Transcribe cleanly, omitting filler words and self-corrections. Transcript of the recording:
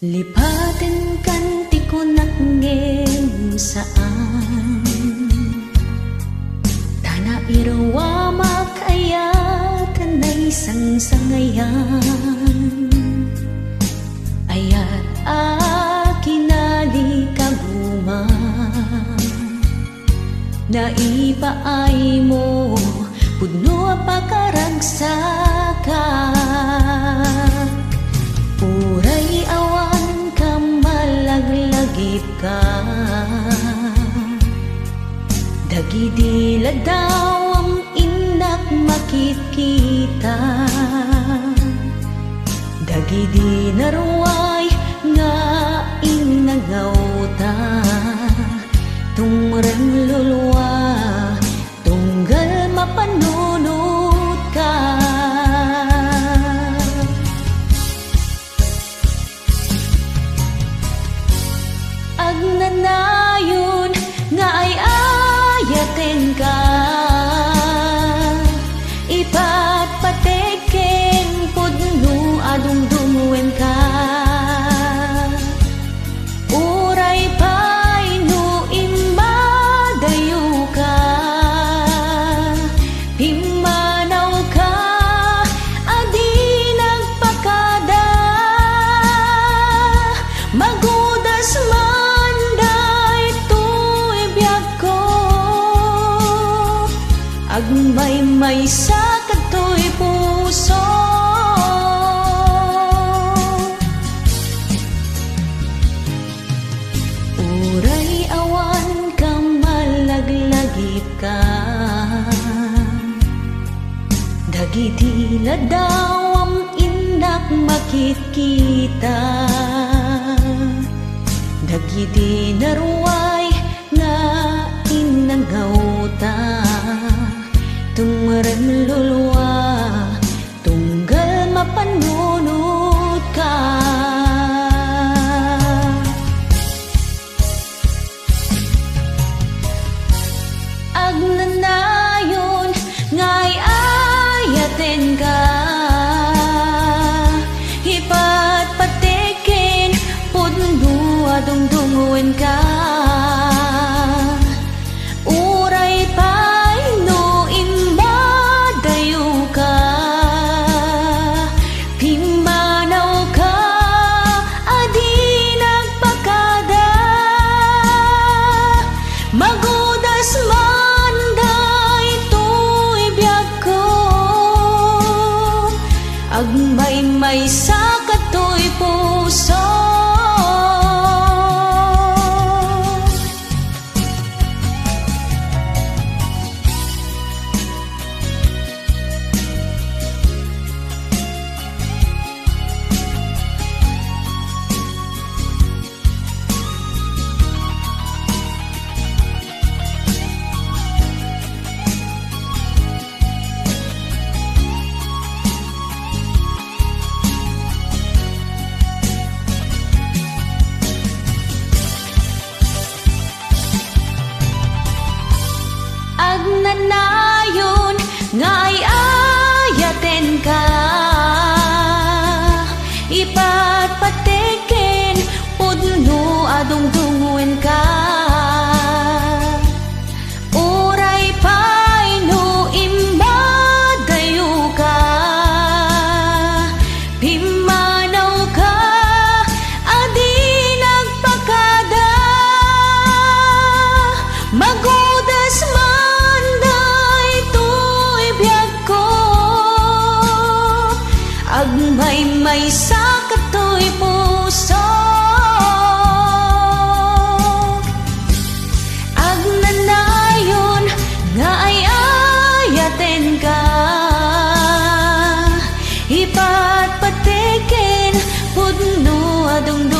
Lipaten kan ti ko nakngem saan Tana irawa makayatan na isang sangayan Ayat akinali kaguman Naipaay mo puno pakaragsakan Uray awan ka malaglagip ka Dagidila daw ang inak makikita Dagidi naruay nga inagawta Tumrang lulwa tunggal mapanunod ka Agnanayon nga ay ayaten ka Ipatpateken pudno adungdungwen ka Uray pay no imbadayo ka Himanaw ka adi nagpakada Magudas man daytoy biag ko Agmay-may sa katoy puso Uray awan ka malaglagip ka Dagitila daw ang inak makikita Dagiti naruay nga inagawta Tumrang lulwa tunggal mapanunod ka Agnanayon nga'y ayaten ka Hipatpateken pudno adungdungwen ka Uray pay no imbadayo ka Himanaw ka adi nagpakada Magudas man daytoy biag ko Agmay-may sa katoy puso Agnanayon nga'y ayaten ka Ipatpateken pudno adungdungwen ka Uray pay no imbadayo ka Himanaw ka adi nagpakada Magudas man daytoy biag ko Agmay-may sa katoy puso Agnanayon nga ay ayaten ka Ipatpateken pudno adungdungwen